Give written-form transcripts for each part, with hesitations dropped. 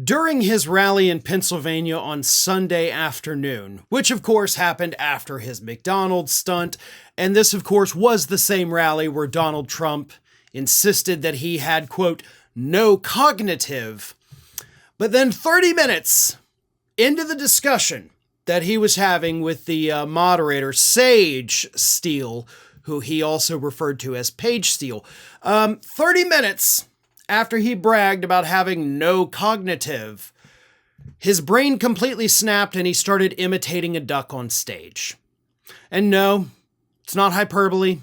During his rally in Pennsylvania on Sunday afternoon, which of course happened after his McDonald's stunt, and this of course was the same rally where Donald Trump insisted that he had, quote, no cognitive. But then 30 minutes into the discussion that he was having with the moderator, Sage Steele, who he also referred to as Page Steele, 30 minutes after he bragged about having no cognitive, his brain completely snapped and he started imitating a duck on stage. And no, it's not hyperbole.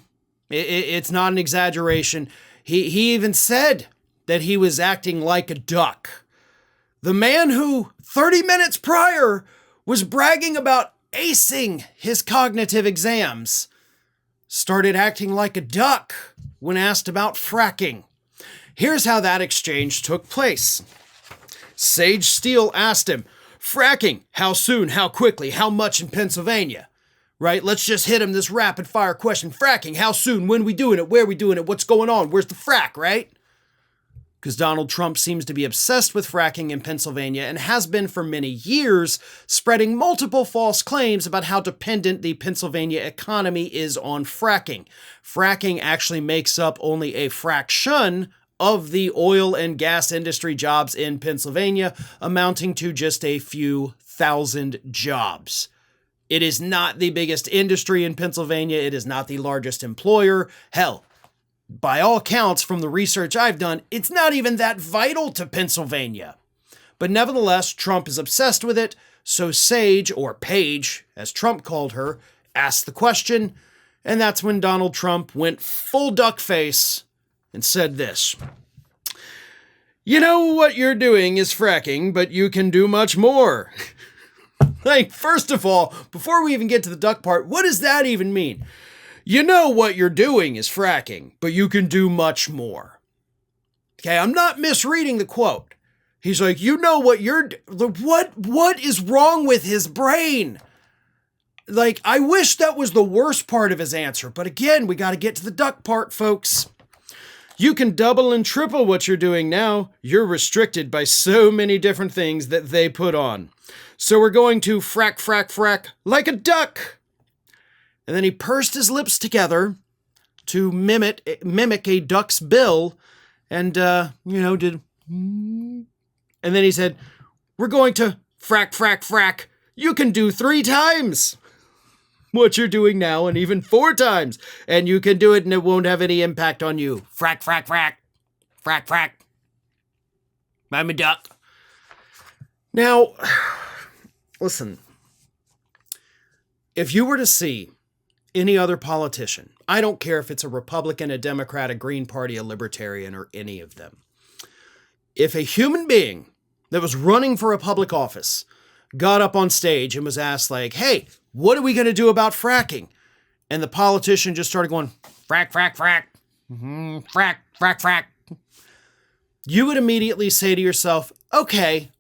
It's not an exaggeration. He even said that he was acting like a duck. The man who 30 minutes prior was bragging about acing his cognitive exams started acting like a duck when asked about fracking. Here's how that exchange took place. Sage Steele asked him, fracking, how soon, how quickly, how much in Pennsylvania? Right? Let's just hit him this rapid fire question. Fracking, how soon, when we doing it, where we doing it, what's going on, where's the frack, right? Because Donald Trump seems to be obsessed with fracking in Pennsylvania and has been for many years, spreading multiple false claims about how dependent the Pennsylvania economy is on fracking. Fracking actually makes up only a fraction of the oil and gas industry jobs in Pennsylvania, amounting to just a few thousand jobs. It is not the biggest industry in Pennsylvania. It is not the largest employer. Hell, by all counts from the research I've done, it's not even that vital to Pennsylvania. But nevertheless, Trump is obsessed with it, so Sage, or Paige, as Trump called her, asked the question, and that's when Donald Trump went full duck face and said this. You know what you're doing is fracking, but you can do much more. Like, first of all, before we even get to the duck part, what does that even mean? You know what you're doing is fracking, but you can do much more. Okay, I'm not misreading the quote. He's like, you know what what is wrong with his brain? Like, I wish that was the worst part of his answer, but again, we got to get to the duck part, folks. You can double and triple what you're doing now. You're restricted by so many different things that they put on. So we're going to frack, frack, frack like a duck. And then he pursed his lips together to mimic a duck's bill and, did. And then he said, we're going to frack, frack, frack. You can do 3 times what you're doing now and even 4 times. And you can do it and it won't have any impact on you. Frack, frack, frack. Frack, frack. I'm a duck. Now, listen. If you were to see any other politician, I don't care if it's a Republican, a Democrat, a Green Party, a Libertarian, or any of them. If a human being that was running for a public office got up on stage and was asked like, hey, what are we going to do about fracking? And the politician just started going, frack, frack, frack, frack, frack, frack. You would immediately say to yourself, okay,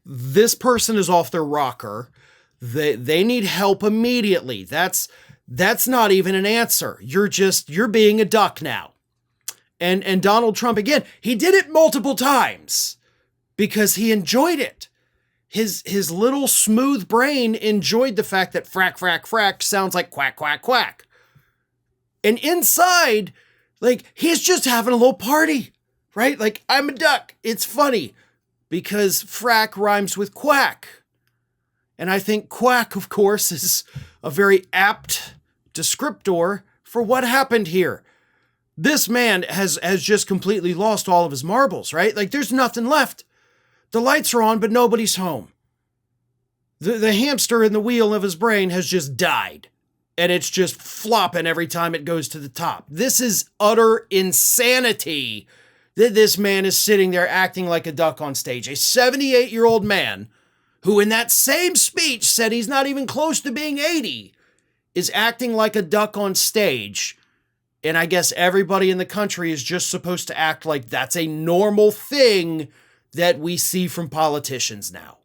this person is off their rocker. They need help immediately. That's not even an answer. You're being a duck now. And Donald Trump, again, he did it multiple times because he enjoyed it. His little smooth brain enjoyed the fact that frack, frack, frack sounds like quack, quack, quack. And inside, like, he's just having a little party, right? Like, I'm a duck. It's funny because frack rhymes with quack. And I think quack, of course, is a very apt descriptor for what happened here. This man has just completely lost all of his marbles, right? Like, there's nothing left. The lights are on, but nobody's home. The hamster in the wheel of his brain has just died. And it's just flopping every time it goes to the top. This is utter insanity that this man is sitting there acting like a duck on stage. A 78-year-old man who in that same speech said he's not even close to being 80 is acting like a duck on stage. And I guess everybody in the country is just supposed to act like that's a normal thing that we see from politicians now.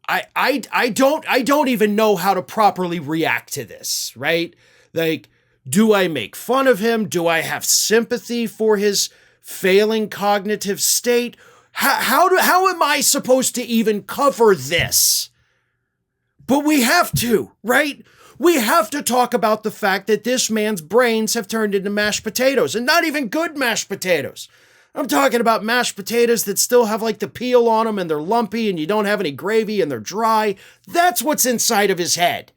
I don't even know how to properly react to this, right? Like, do I make fun of him? Do I have sympathy for his failing cognitive state? How am I supposed to even cover this? But we have to, right? We have to talk about the fact that this man's brains have turned into mashed potatoes, and not even good mashed potatoes. I'm talking about mashed potatoes that still have like the peel on them and they're lumpy and you don't have any gravy and they're dry. That's what's inside of his head.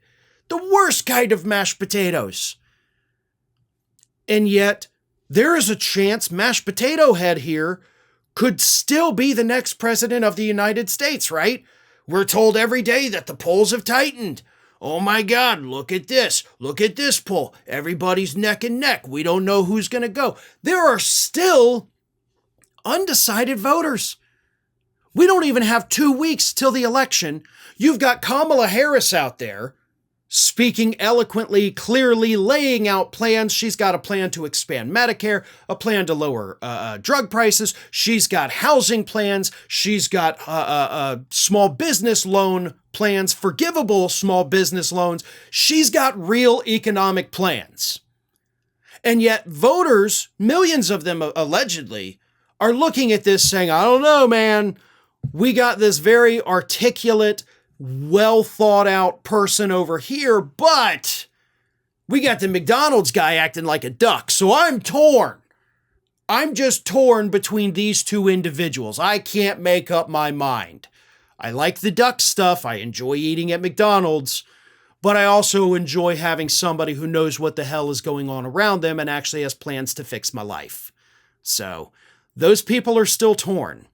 The worst kind of mashed potatoes. And yet, there is a chance mashed potato head here could still be the next president of the United States, right? We're told every day that the polls have tightened. Oh my God, look at this. Look at this poll. Everybody's neck and neck. We don't know who's going to go. There are still undecided voters. We don't even have 2 weeks till the election. You've got Kamala Harris out there speaking eloquently, clearly, laying out plans. She's got a plan to expand Medicare, a plan to lower drug prices. She's got housing plans. She's got small business loan plans, forgivable small business loans. She's got real economic plans. And yet voters, millions of them allegedly, are looking at this saying, I don't know, man. We got this very articulate, well thought out person over here, but we got the McDonald's guy acting like a duck. So I'm torn. I'm just torn between these two individuals. I can't make up my mind. I like the duck stuff. I enjoy eating at McDonald's, but I also enjoy having somebody who knows what the hell is going on around them and actually has plans to fix my life. So those people are still torn.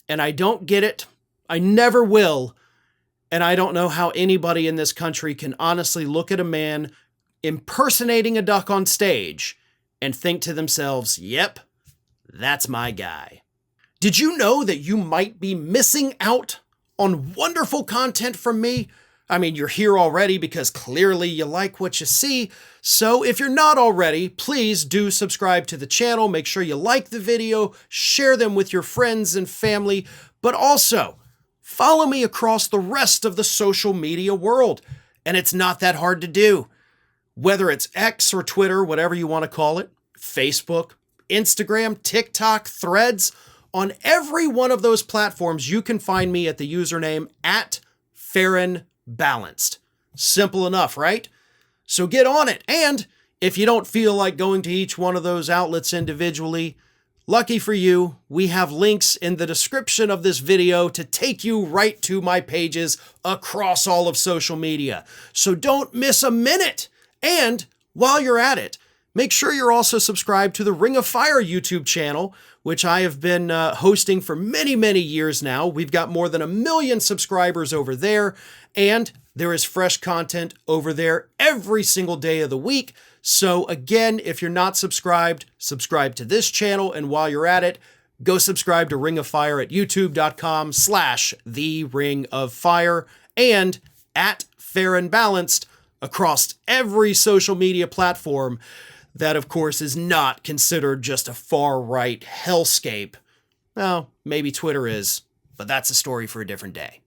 And I don't get it. I never will. And I don't know how anybody in this country can honestly look at a man impersonating a duck on stage and think to themselves, yep, that's my guy. Did you know that you might be missing out on wonderful content from me? I mean, you're here already because clearly you like what you see. So if you're not already, please do subscribe to the channel. Make sure you like the video, share them with your friends and family, but also follow me across the rest of the social media world. And it's not that hard to do. Whether it's X or Twitter, whatever you want to call it, Facebook, Instagram, TikTok, Threads, on every one of those platforms, you can find me at the username @FarronBalanced. Simple enough, right? So get on it. And if you don't feel like going to each one of those outlets individually, lucky for you, we have links in the description of this video to take you right to my pages across all of social media. So don't miss a minute. And while you're at it, make sure you're also subscribed to the Ring of Fire YouTube channel, which I have been hosting for many, many years now. We've got more than 1 million subscribers over there, and there is fresh content over there every single day of the week. So again, if you're not subscribed, subscribe to this channel. And while you're at it, go subscribe to Ring of Fire at youtube.com/The Ring of Fire and @FarronBalanced across every social media platform that, of course, is not considered just a far-right hellscape. Well, maybe Twitter is, but that's a story for a different day.